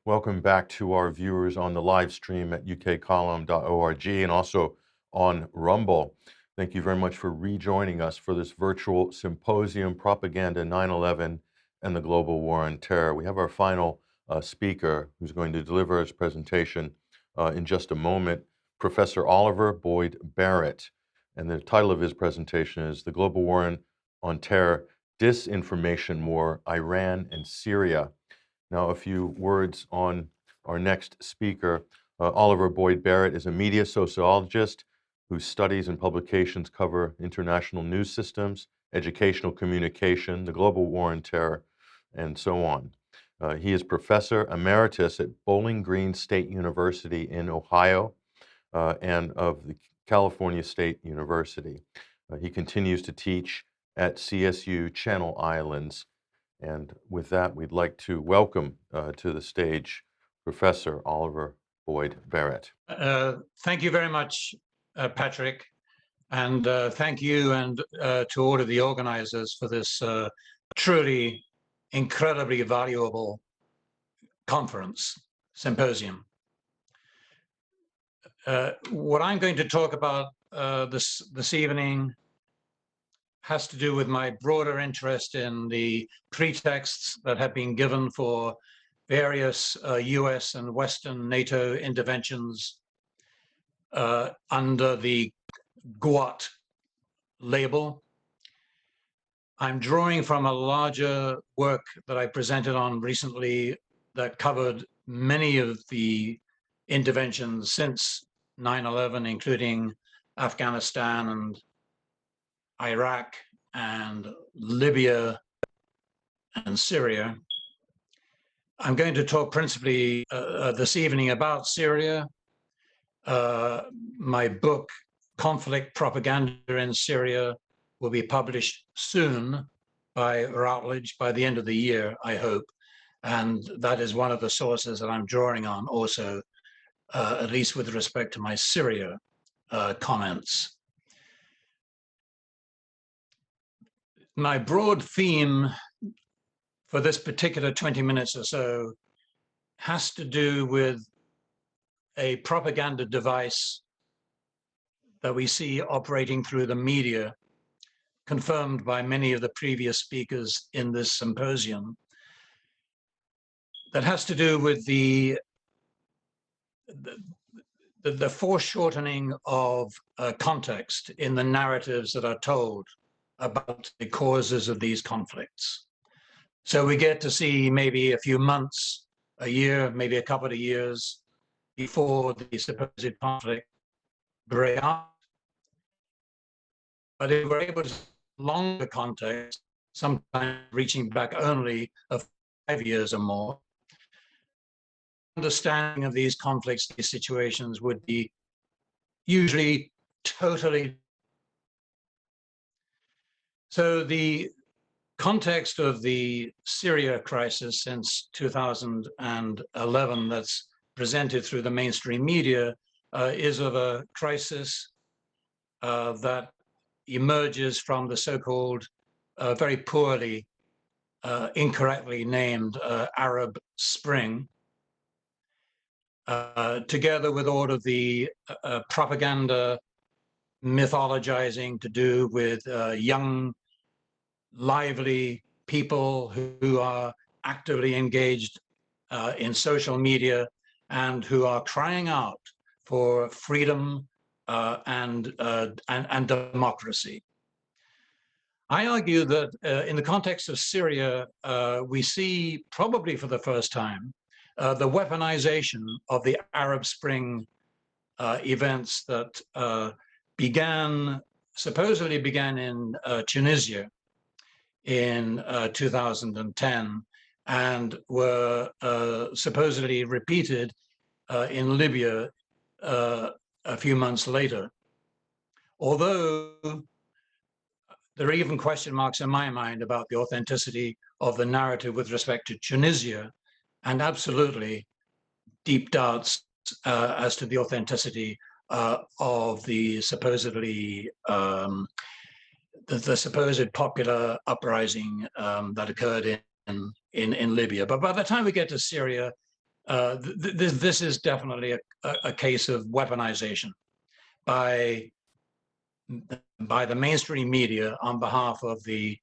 Welcome back to our viewers on the live stream at ukcolumn.org and also on Rumble. Thank you very much for rejoining us for this virtual symposium, Propaganda 9/11 and the Global War on Terror. We have our final speaker who's going to deliver his presentation in just a moment, Professor Oliver Boyd-Barrett. And the title of his presentation is The Global War on Terror, Disinformation War, Iran and Syria. Now, a few words on our next speaker. Oliver Boyd-Barrett is a media sociologist whose studies and publications cover international news systems, educational communication, the global war on terror, and so on. He is professor emeritus at Bowling Green State University in Ohio and of the California State University. He continues to teach at CSU Channel Islands. And with that, we'd like to welcome to the stage Professor Oliver Boyd-Barrett. Thank you very much, Patrick, and thank you and to all of the organizers for this truly incredibly valuable conference, symposium. What I'm going to talk about this evening has to do with my broader interest in the pretexts that have been given for various US and Western NATO interventions under the GWOT label. I'm drawing from a larger work that I presented on recently that covered many of the interventions since 9/11, including Afghanistan and Iraq and Libya and Syria. I'm going to talk principally this evening about Syria. My book, Conflict Propaganda in Syria, will be published soon by Routledge by the end of the year, I hope. And that is one of the sources that I'm drawing on also, at least with respect to my Syria comments. My broad theme for this particular 20 minutes or so has to do with a propaganda device that we see operating through the media, confirmed by many of the previous speakers in this symposium, that has to do with the foreshortening of context in the narratives that are told about the causes of these conflicts. So we get to see maybe a few months, a year, maybe a couple of years before the supposed conflict break out. But if we're able to see longer context, sometimes reaching back only of 5 years or more, understanding of these conflicts, these situations would be usually totally. So the context of the Syria crisis since 2011 that's presented through the mainstream media is of a crisis that emerges from the so-called very poorly, incorrectly named Arab Spring, together with all of the propaganda mythologizing to do with young, lively people who are actively engaged in social media and who are crying out for freedom and democracy. I argue that in the context of Syria, we see probably for the first time the weaponization of the Arab Spring events that supposedly began in Tunisia in 2010 and were supposedly repeated in Libya a few months later. Although there are even question marks in my mind about the authenticity of the narrative with respect to Tunisia, and absolutely deep doubts as to the authenticity of the supposedly the supposed popular uprising that occurred in Libya. But by the time we get to Syria, this is definitely a case of weaponization by the mainstream media on behalf of the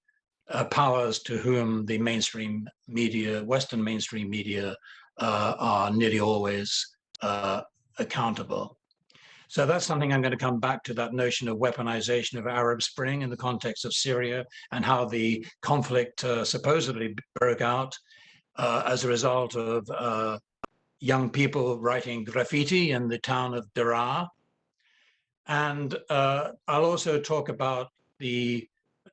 powers to whom the mainstream media, Western mainstream media, are nearly always accountable. So that's something I'm going to come back to, that notion of weaponization of Arab Spring in the context of Syria, and how the conflict supposedly broke out as a result of young people writing graffiti in the town of Daraa. And I'll also talk about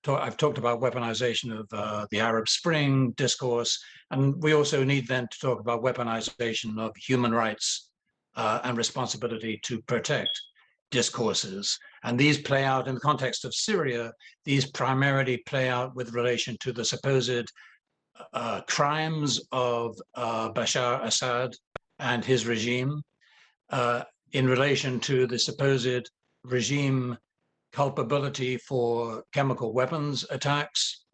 I've talked about weaponization of the Arab Spring discourse, and we also need then to talk about weaponization of human rights and responsibility to protect discourses. And these play out in the context of Syria. These primarily play out with relation to the supposed crimes of Bashar Assad and his regime, in relation to the supposed regime culpability for chemical weapons attacks,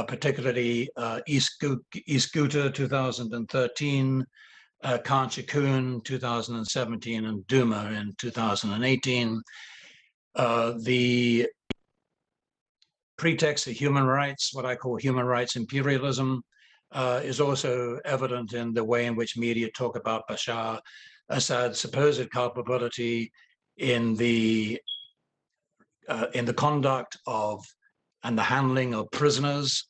particularly East Ghouta 2013, Khan Shaykhun 2017, and Duma in 2018. The pretext of human rights, what I call human rights imperialism, is also evident in the way in which media talk about Bashar Assad's supposed culpability in the conduct of and the handling of prisoners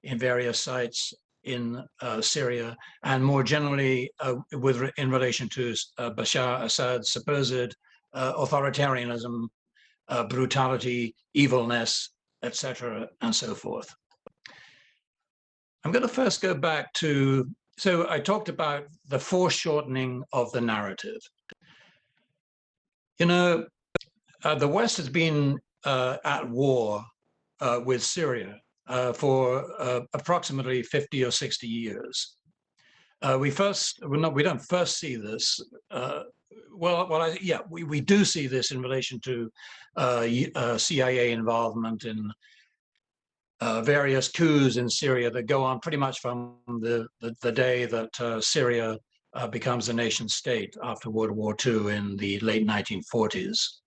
in various sites in Syria, and more generally in relation to Bashar Assad's supposed authoritarianism, brutality, evilness, etc., and so forth. I'm going to first go back to, so I talked about the foreshortening of the narrative. You know, the West has been at war with Syria for approximately 50 or 60 years. We don't first see this. We do see this in relation to CIA involvement in various coups in Syria that go on pretty much from the day that Syria becomes a nation state after World War II in the late 1940s.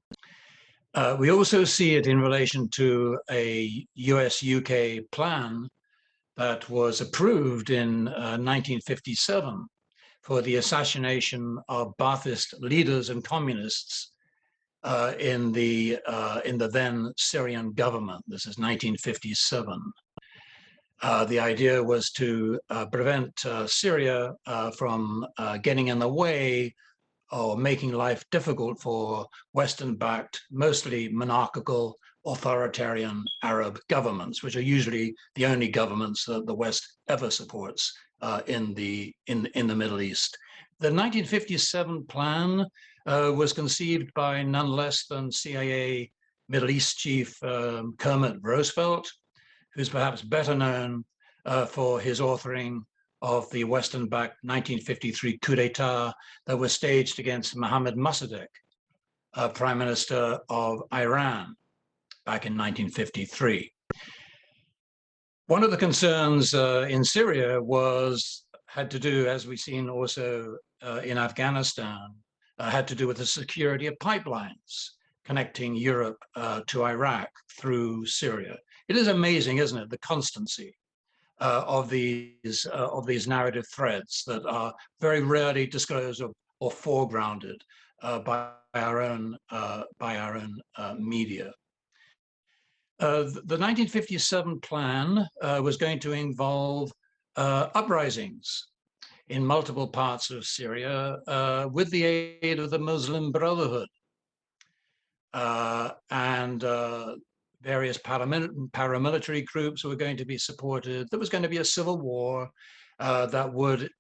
We also see it in relation to a US-UK plan that was approved in 1957 for the assassination of Ba'athist leaders and communists in the then Syrian government. This is 1957. The idea was to prevent Syria from getting in the way or making life difficult for Western-backed, mostly monarchical, authoritarian Arab governments, which are usually the only governments that the West ever supports in the Middle East. The 1957 plan was conceived by none less than CIA Middle East chief Kermit Roosevelt, who's perhaps better known for his authoring of the Western-backed 1953 coup d'etat that was staged against Mohammad Mossadegh, Prime Minister of Iran, back in 1953. One of the concerns in Syria had to do, as we've seen also in Afghanistan, had to do with the security of pipelines connecting Europe to Iraq through Syria. It is amazing, isn't it, the constancy of these narrative threads that are very rarely disclosed or foregrounded by our own media. The 1957 plan was going to involve uprisings in multiple parts of Syria with the aid of the Muslim Brotherhood and various paramilitary groups were going to be supported. There was going to be a civil war that would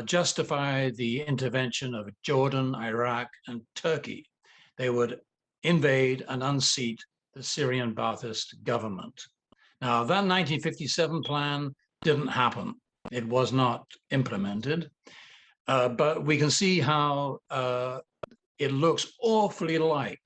justify the intervention of Jordan, Iraq, and Turkey. They would invade and unseat the Syrian Ba'athist government. Now, that 1957 plan didn't happen. It was not implemented, but we can see how it looks awfully like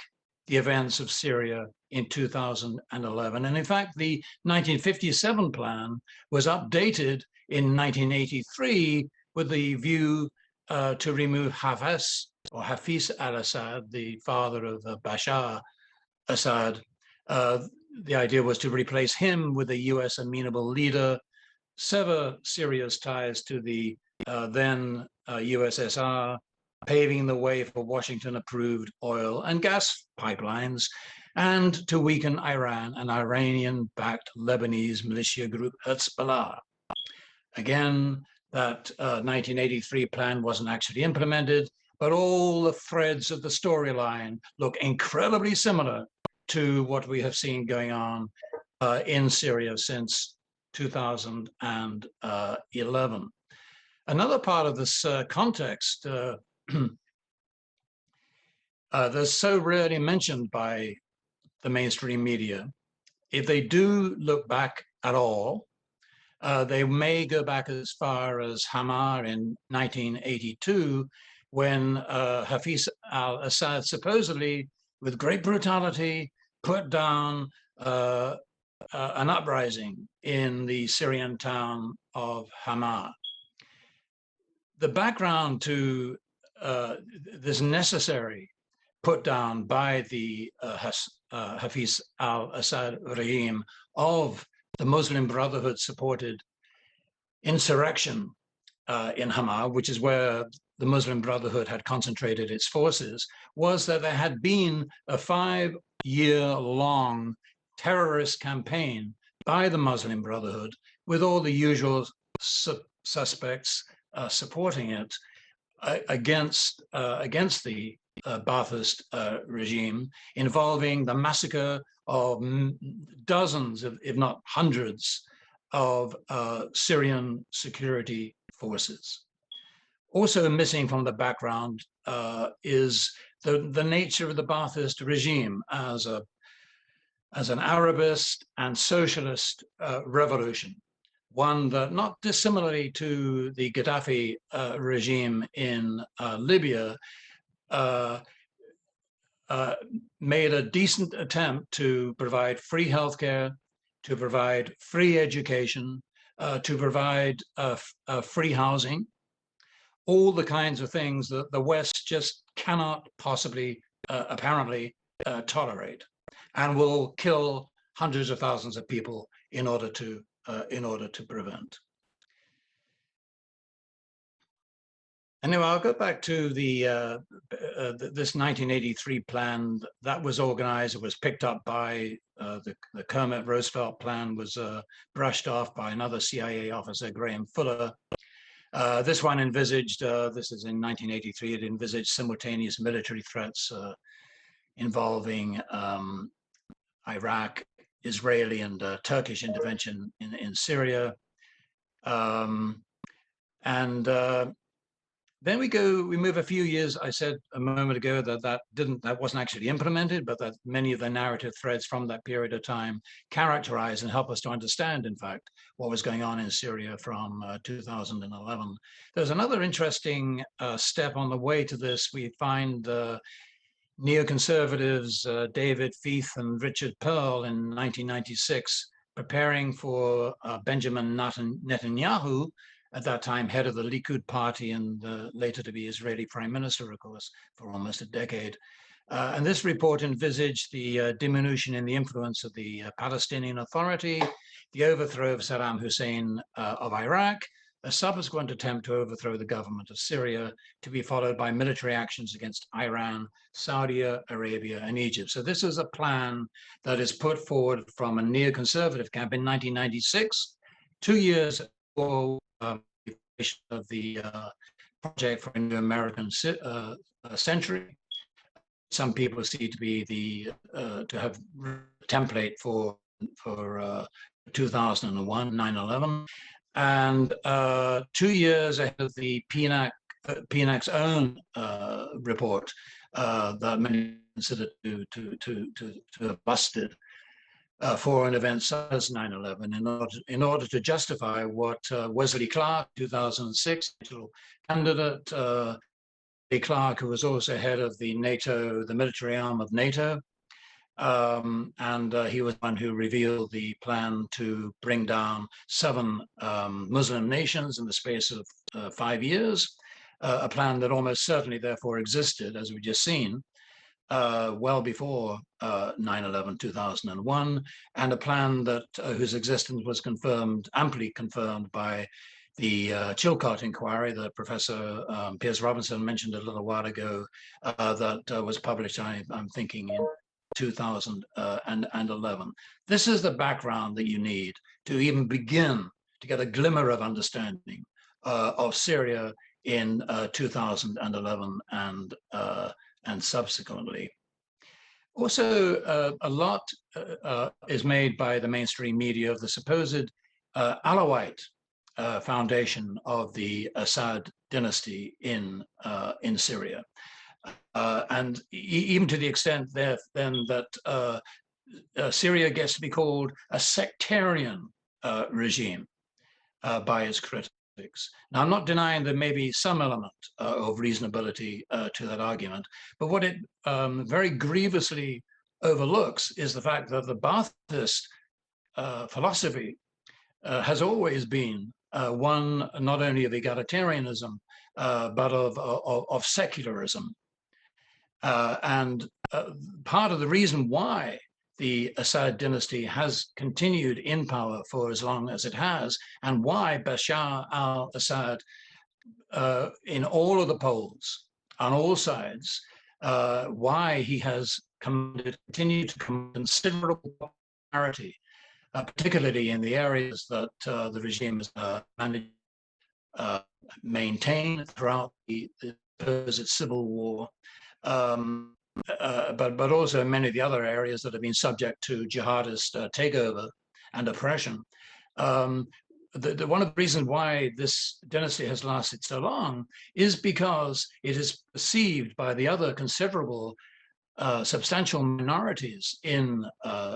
the events of Syria in 2011. And in fact, the 1957 plan was updated in 1983 with the view to remove Hafiz al-Assad, the father of Bashar Assad. The idea was to replace him with a US amenable leader, sever Syria's ties to the then USSR, paving the way for Washington-approved oil and gas pipelines, and to weaken Iran and Iranian-backed Lebanese militia group Hezbollah. Again, that 1983 plan wasn't actually implemented, but all the threads of the storyline look incredibly similar to what we have seen going on in Syria since 2011. Another part of this context that's so rarely mentioned by the mainstream media, if they do look back at all, they may go back as far as Hama in 1982, when Hafiz al-Assad supposedly, with great brutality, put down an uprising in the Syrian town of Hama. The background to this necessary put down by the Hafiz al-Assad regime of the Muslim Brotherhood supported insurrection in Hama, which is where the Muslim Brotherhood had concentrated its forces, was that there had been a 5-year-long terrorist campaign by the Muslim Brotherhood, with all the usual suspects supporting it against the Ba'athist regime, involving the massacre of dozens, if not hundreds, of Syrian security forces. Also missing from the background is the nature of the Ba'athist regime as an Arabist and socialist revolution, one that, not dissimilarly to the Gaddafi regime in Libya, made a decent attempt to provide free healthcare, to provide free education, to provide free housing, all the kinds of things that the West just cannot possibly, apparently, tolerate, and will kill hundreds of thousands of people in order to prevent. Anyway, I'll go back to this 1983 plan that was organized. It was picked up by the Kermit Roosevelt plan, was brushed off by another CIA officer, Graham Fuller. This one envisaged, this is in 1983, it envisaged simultaneous military threats involving Iraq, Israeli and Turkish intervention in Syria. Then we move a few years. I said a moment ago that wasn't actually implemented, but that many of the narrative threads from that period of time characterize and help us to understand, in fact, what was going on in Syria from 2011. There's another interesting step on the way to this. We find neoconservatives David Feith and Richard Pearl in 1996 preparing for Benjamin Netanyahu, at that time head of the Likud party and later to be Israeli prime minister, of course, for almost a decade. And this report envisaged the diminution in the influence of the Palestinian Authority, the overthrow of Saddam Hussein of Iraq, a subsequent attempt to overthrow the government of Syria, to be followed by military actions against Iran, Saudi Arabia, and Egypt. So this is a plan that is put forward from a neoconservative camp in 1996, 2 years before of the Project for a New American Century. Some people see to be to have template for 2001, 9/11, and 2 years ahead of the PNAC's own report that many consider to have busted for an event such as 9/11 in order to justify what Wesley Clark, 2006 candidate, Clark, who was also head of the military arm of NATO, and he was one who revealed the plan to bring down 7 Muslim nations in the space of 5 years. a plan that almost certainly therefore existed, as we've just seen, well before 9/11, 2001, and a plan that whose existence was amply confirmed by the Chilcot inquiry that Professor Pierce Robinson mentioned a little while ago, that was published, I'm thinking, in 2011. This is the background that you need to even begin to get a glimmer of understanding of Syria in 2011 and subsequently. Also, a lot is made by the mainstream media of the supposed Alawite foundation of the Assad dynasty in Syria, and even to the extent that Syria gets to be called a sectarian regime by its critics. Now, I'm not denying there may be some element of reasonability to that argument, but what it very grievously overlooks is the fact that the Ba'athist philosophy has always been one not only of egalitarianism, but of secularism. And part of the reason why the Assad dynasty has continued in power for as long as it has, and why Bashar al-Assad, in all of the polls, on all sides, why he has continued to command considerable popularity, particularly in the areas that the regime has managed maintain throughout the supposed civil war, but also in many of the other areas that have been subject to jihadist takeover and oppression. One of the reasons why this dynasty has lasted so long is because it is perceived by the other considerable substantial minorities in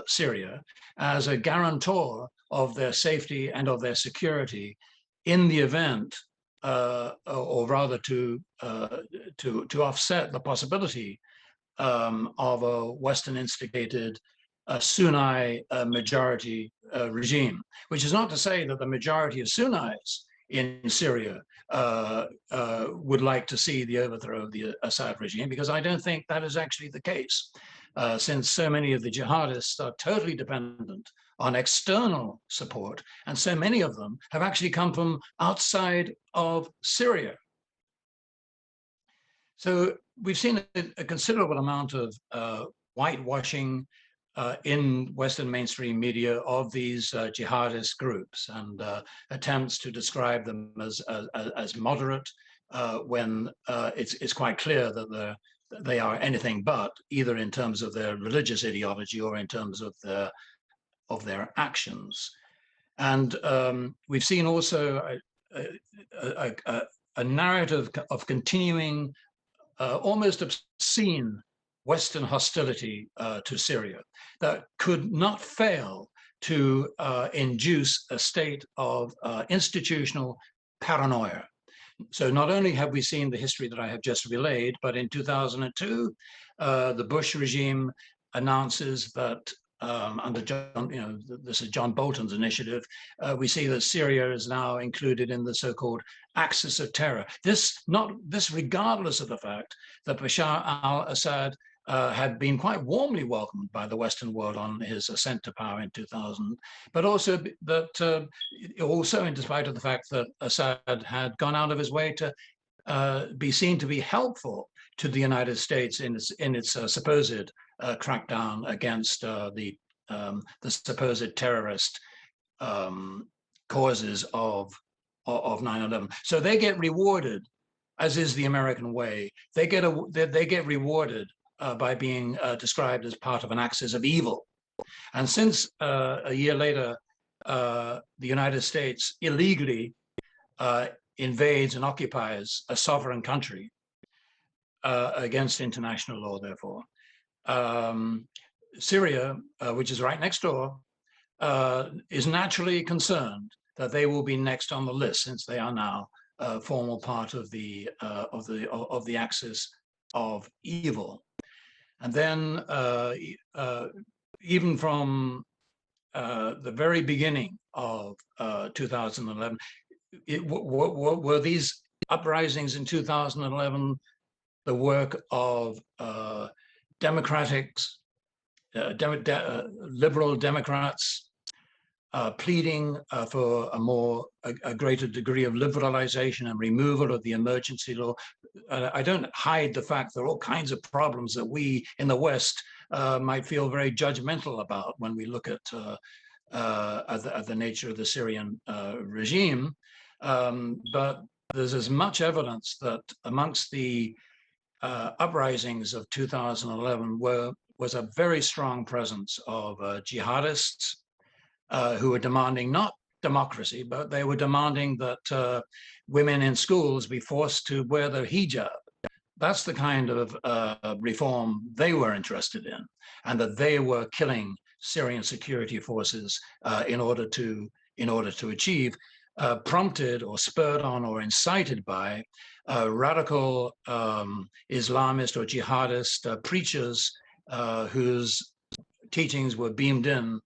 Syria as a guarantor of their safety and of their security in the event, or rather to offset the possibility of a Western instigated Sunni majority regime, which is not to say that the majority of Sunnis in Syria would like to see the overthrow of the Assad regime, because I don't think that is actually the case, since so many of the jihadists are totally dependent on external support, and so many of them have actually come from outside of Syria. So we've seen a considerable amount of whitewashing in Western mainstream media of these jihadist groups, and attempts to describe them as moderate when it's quite clear that they are anything but, either in terms of their religious ideology or in terms of their actions. And we've seen also a narrative of continuing almost obscene Western hostility to Syria that could not fail to induce a state of institutional paranoia. So not only have we seen the history that I have just relayed, but in 2002, the Bush regime announces that under John, this is John Bolton's initiative, we see that Syria is now included in the so-called axis of terror. This regardless of the fact that Bashar al-Assad had been quite warmly welcomed by the Western world on his ascent to power in 2000, but also that in spite of the fact that Assad had gone out of his way to be seen to be helpful to the United States in its supposed crackdown against the supposed terrorist causes of 9/11. So they get rewarded, as is the American way. They get rewarded by being described as part of an axis of evil. And since a year later, the United States illegally invades and occupies a sovereign country against international law, therefore, Syria, which is right next door, is naturally concerned that they will be next on the list, since they are now a formal part of the axis of evil. And then, even from the very beginning of 2011, were these uprisings in 2011, the work of democrats, liberal Democrats, pleading for a greater degree of liberalization and removal of the emergency law. I don't hide the fact there are all kinds of problems that we in the West might feel very judgmental about when we look at the nature of the Syrian regime. But there's as much evidence that amongst the uprisings of 2011 was a very strong presence of jihadists who were demanding not democracy, but they were demanding that women in schools be forced to wear their hijab. That's the kind of reform they were interested in, and that they were killing Syrian security forces in order to achieve, prompted or spurred on or incited by radical Islamist or jihadist preachers whose teachings were beamed in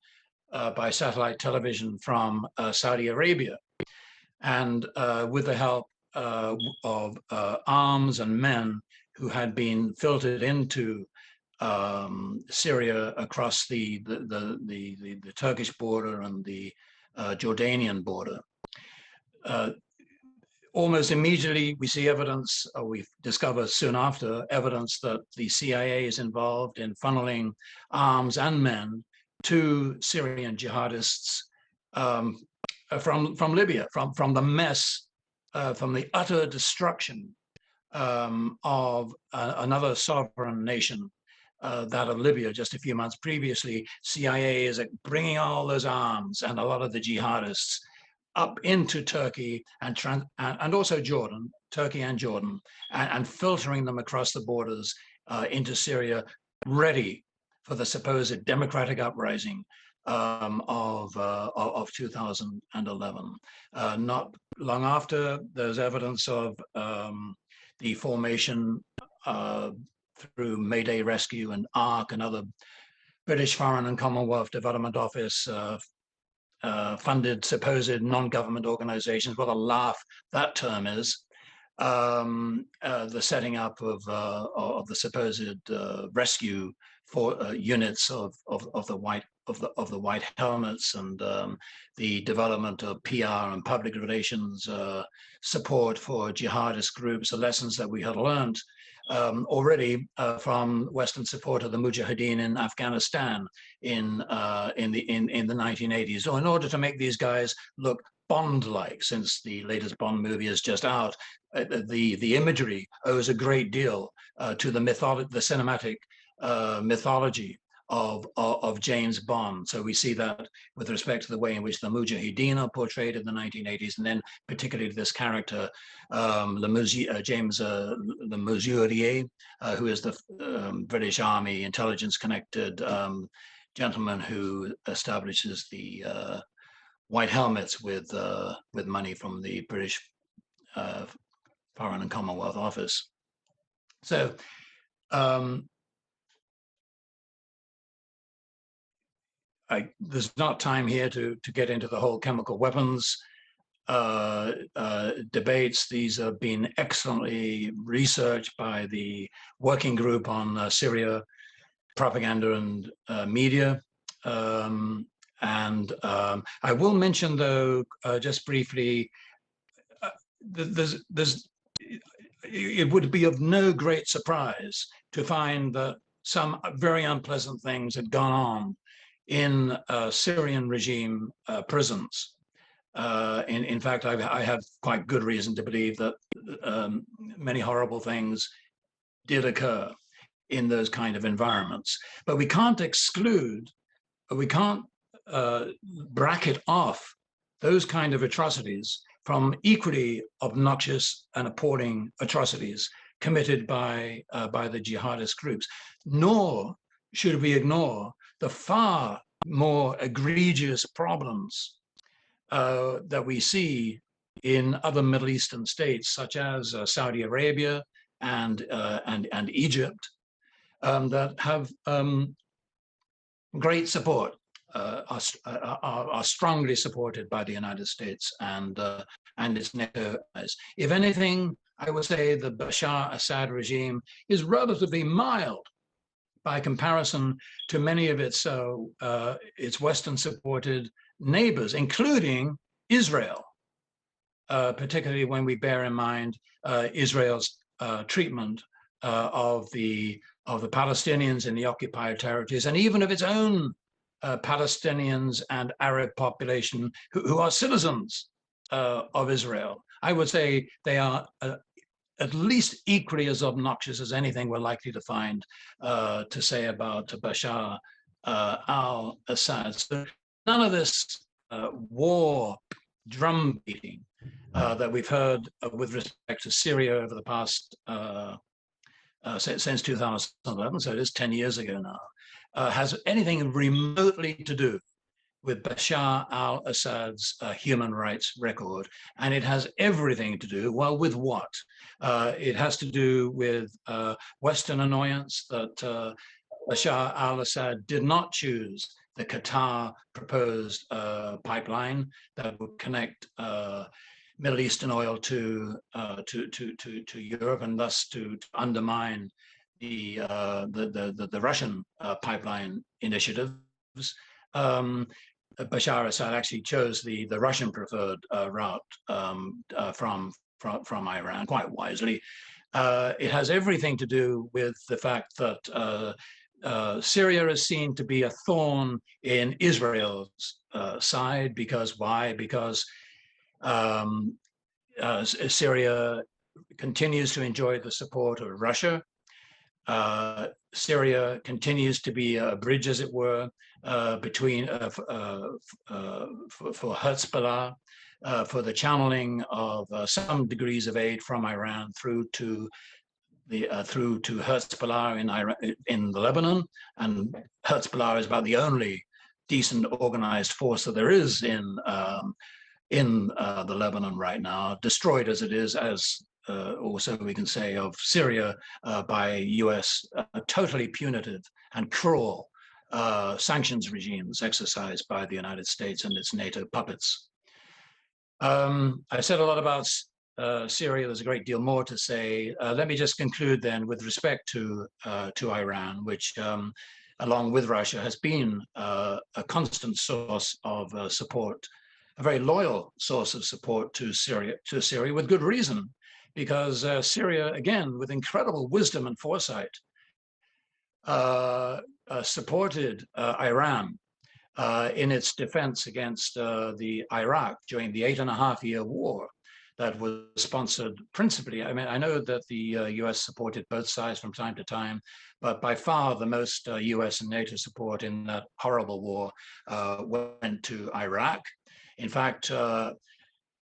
by satellite television from Saudi Arabia, and with the help of arms and men who had been filtered into Syria across the Turkish border and the Jordanian border. Almost immediately, we see evidence, or we discover soon after, evidence that the CIA is involved in funneling arms and men to Syrian jihadists from Libya, from the mess, from the utter destruction of another sovereign nation, that of Libya just a few months previously. CIA is bringing all those arms and a lot of the jihadists up into Turkey and also Jordan, Turkey and Jordan, and filtering them across the borders into Syria, ready for the supposed democratic uprising of 2011. Not long after, there's evidence of the formation through Mayday Rescue and ARC and other British Foreign and Commonwealth Development Office funded supposed non-government organizations. What a laugh that term is. The setting up of the supposed rescue for units of the white helmets, and the development of PR and public relations support for jihadist groups, the lessons that we had learned already from Western support of the Mujahideen in Afghanistan in the 1980s. So in order to make these guys look Bond-like, since the latest Bond movie is just out, the imagery owes a great deal to the cinematic mythology of James Bond. So we see that with respect to the way in which the Mujahideen are portrayed in the 1980s, and then particularly this character, James Le Mesurier, who is the British Army intelligence-connected gentleman who establishes the white helmets with money from the British Foreign and Commonwealth Office. So there's not time here to get into the whole chemical weapons debates. These have been excellently researched by the Working Group on Syria Propaganda and Media. And I will mention, though, just briefly, it would be of no great surprise to find that some very unpleasant things had gone on in Syrian regime prisons. In fact, I have quite good reason to believe that many horrible things did occur in those kind of environments. But we can't exclude, we can't bracket off those kind of atrocities from equally obnoxious and appalling atrocities committed by the jihadist groups. Nor should we ignore the far more egregious problems that we see in other Middle Eastern states, such as Saudi Arabia and Egypt, that have great support are strongly supported by the United States and its NATO allies. If anything, I would say the Bashar Assad regime is relatively mild by comparison to many of its Western-supported neighbors, including Israel, particularly when we bear in mind Israel's treatment of the Palestinians in the occupied territories, and even of its own Palestinians and Arab population who are citizens of Israel. I would say they are at least equally as obnoxious as anything we're likely to find to say about Bashar al-Assad. So none of this war drum beating that we've heard with respect to Syria over the past since 2011, so it is 10 years ago now, has anything remotely to do with Bashar al-Assad's human rights record. And it has everything to do, well, with what? It has to do with Western annoyance that Bashar al-Assad did not choose the Qatar proposed pipeline that would connect Middle Eastern oil to Europe, and thus to undermine the Russian pipeline initiatives. Bashar Assad actually chose the Russian preferred route from Iran, quite wisely. It has everything to do with the fact that Syria is seen to be a thorn in Israel's side. Because why? Because Syria continues to enjoy the support of Russia. Syria continues to be a bridge, as it were, between for Hezbollah, for the channeling of some degrees of aid from Iran through to Hezbollah in Lebanon, and Hezbollah is about the only decent organized force that there is in the Lebanon right now, destroyed as it is, as also we can say of Syria by US totally punitive and cruel sanctions regimes exercised by the United States and its NATO puppets. I said a lot about Syria. There's a great deal more to say. Let me just conclude then with respect to Iran, which along with Russia has been a constant source of support, a very loyal source of support to Syria with good reason, because Syria, again, with incredible wisdom and foresight, supported Iran in its defense against the Iraq during the 8.5-year war that was sponsored principally. I mean, I know that the US supported both sides from time to time, but by far the most US and NATO support in that horrible war went to Iraq. In fact,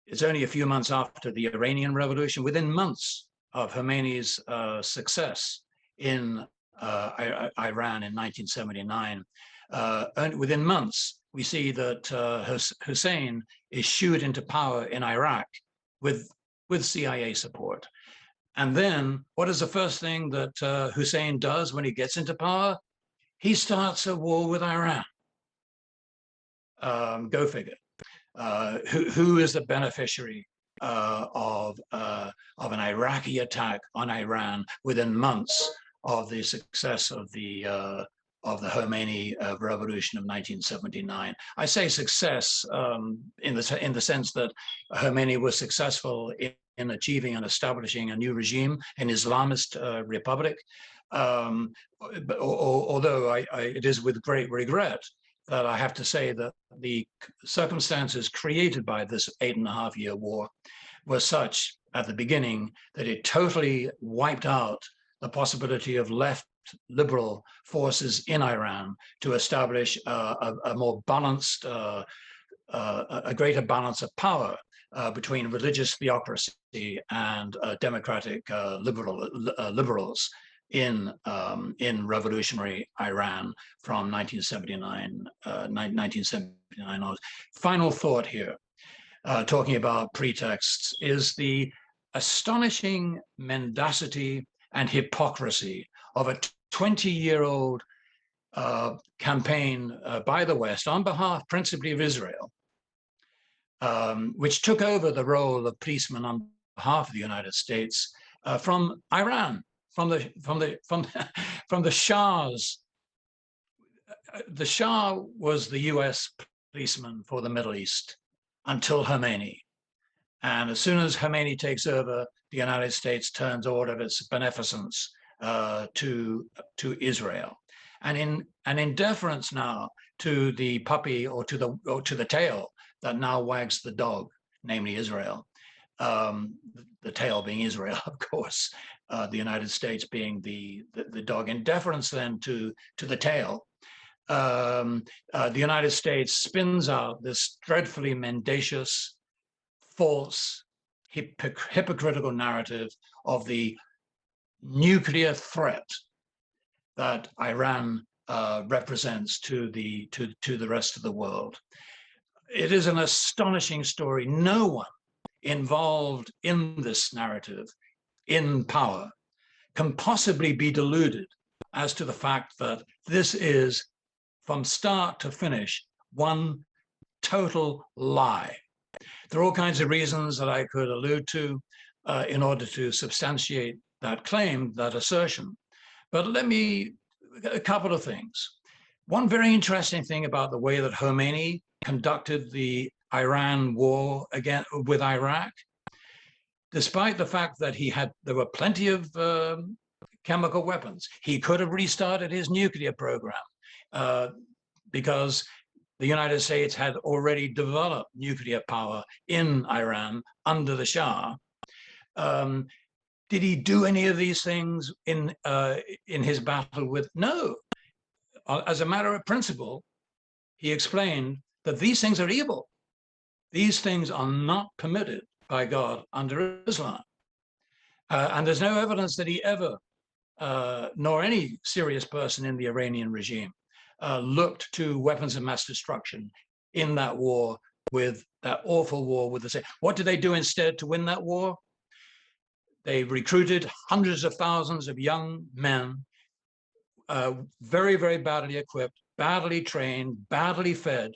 it's only a few months after the Iranian Revolution, within months of Khomeini's success in Iran in 1979, and within months, we see that Hussein is shooed into power in Iraq with CIA support. And then what is the first thing that Hussein does when he gets into power? He starts a war with Iran. Go figure. Who is the beneficiary of an Iraqi attack on Iran within months of the success of the Khomeini revolution of 1979? I say success in the sense that Khomeini was successful in achieving and establishing a new regime, an Islamist republic. Although it is with great regret that I have to say that the circumstances created by this 8.5-year war were such at the beginning that it totally wiped out the possibility of left liberal forces in Iran to establish a more balanced, a greater balance of power between religious theocracy and democratic liberals in revolutionary Iran from 1979 on. Final thought here, talking about pretexts, is the astonishing mendacity and hypocrisy of a 20-year-old campaign by the West on behalf principally of Israel, which took over the role of policeman on behalf of the United States from Iran, from the Shah's. The Shah was the U.S. policeman for the Middle East until Khomeini. And as soon as Khomeini takes over, the United States turns all of its beneficence to Israel. And in deference now to the puppy or to the tail that now wags the dog, namely Israel, the tail being Israel, of course, the United States being the dog. In deference then to the tail, the United States spins out this dreadfully mendacious, false, hypocritical narrative of the nuclear threat that Iran represents to the rest of the world. It is an astonishing story. No one involved in this narrative, in power, can possibly be deluded as to the fact that this is, from start to finish, one total lie. There are all kinds of reasons that I could allude to in order to substantiate that claim, that assertion. But a couple of things. One very interesting thing about the way that Khomeini conducted the Iran war with Iraq, despite the fact that there were plenty of chemical weapons, he could have restarted his nuclear program because the United States had already developed nuclear power in Iran under the Shah. Did he do any of these things in his battle with? No. As a matter of principle, he explained that these things are evil. These things are not permitted by God under Islam. And there's no evidence that he ever, nor any serious person in the Iranian regime, looked to weapons of mass destruction in that war, with that awful war with the same. What did they do instead to win that war? They recruited hundreds of thousands of young men, very, very badly equipped, badly trained, badly fed,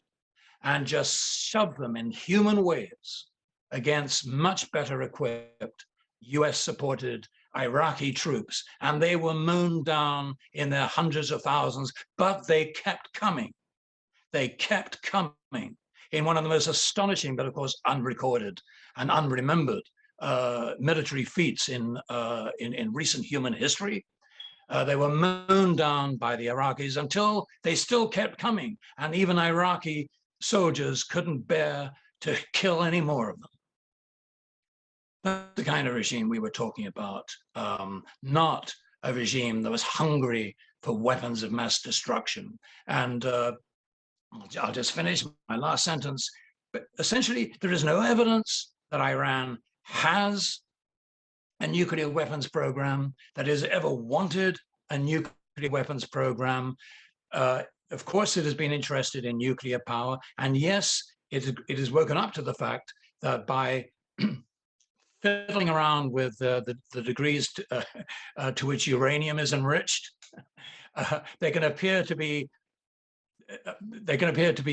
and just shoved them in human waves against much better equipped US-supported Iraqi troops. And they were mown down in their hundreds of thousands, but they kept coming. They kept coming in one of the most astonishing, but of course unrecorded and unremembered military feats in recent human history. They were mown down by the Iraqis until they still kept coming, and even Iraqi soldiers couldn't bear to kill any more of them. That's the kind of regime we were talking about, not a regime that was hungry for weapons of mass destruction. And I'll just finish my last sentence. But essentially, there is no evidence that Iran has a nuclear weapons program, that has ever wanted a nuclear weapons program. Of course, it has been interested in nuclear power. And yes, it has woken up to the fact that by fiddling around with the degrees to which uranium is enriched, they can appear to be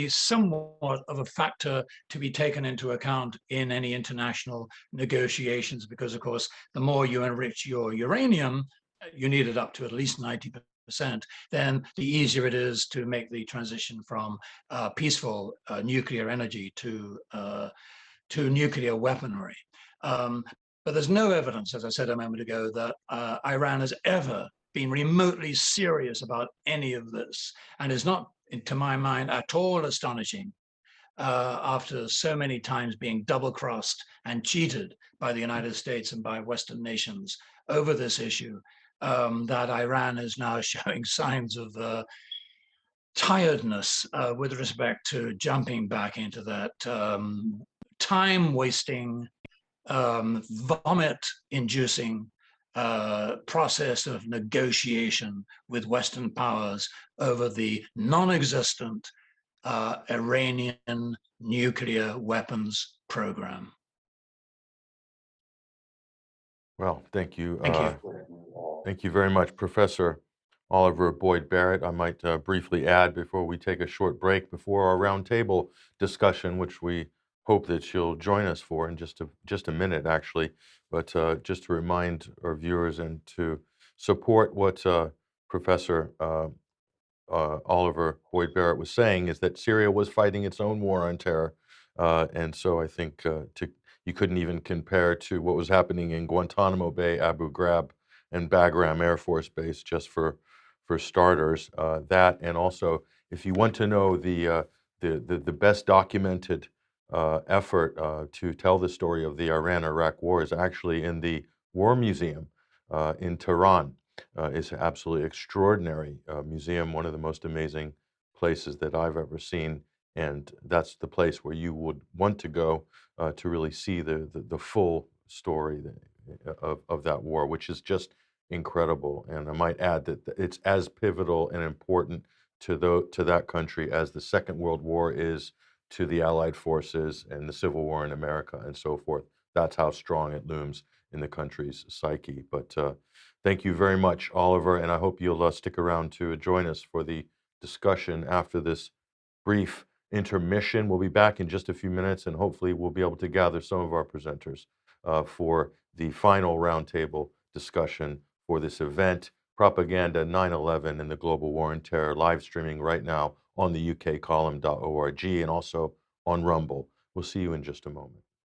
somewhat of a factor to be taken into account in any international negotiations, because of course, the more you enrich your uranium, you need it up to at least 90%, then the easier it is to make the transition from peaceful nuclear energy to nuclear weaponry. But there's no evidence, as I said a moment ago, that Iran has ever been remotely serious about any of this, and is not, to my mind, at all astonishing after so many times being double-crossed and cheated by the United States and by Western nations over this issue, that Iran is now showing signs of tiredness with respect to jumping back into that time-wasting, vomit-inducing process of negotiation with Western powers over the non-existent Iranian nuclear weapons program. Well, thank you. Thank you. Thank you very much, Professor Oliver Boyd-Barrett. I might briefly add before we take a short break before our roundtable discussion, which we hope that you'll join us for in just a minute, actually. But just to remind our viewers and to support what Professor Oliver Boyd-Barrett was saying, is that Syria was fighting its own war on terror. And so I think you couldn't even compare to what was happening in Guantanamo Bay, Abu Ghraib, and Bagram Air Force Base, just for starters. That, and also, if you want to know the best documented effort to tell the story of the Iran-Iraq War, is actually in the War Museum in Tehran. It's an absolutely extraordinary museum, one of the most amazing places that I've ever seen. And that's the place where you would want to go to really see the full story of that war, which is just incredible. And I might add that it's as pivotal and important to that country as the Second World War is to the Allied forces and the Civil War in America and so forth. That's how strong it looms in the country's psyche. But thank you very much, Oliver, and I hope you'll stick around to join us for the discussion after this brief intermission. We'll be back in just a few minutes, and hopefully we'll be able to gather some of our presenters for the final roundtable discussion for this event, Propaganda 9/11 and the Global War on Terror, live streaming right now on the ukcolumn.org and also on Rumble. We'll see you in just a moment.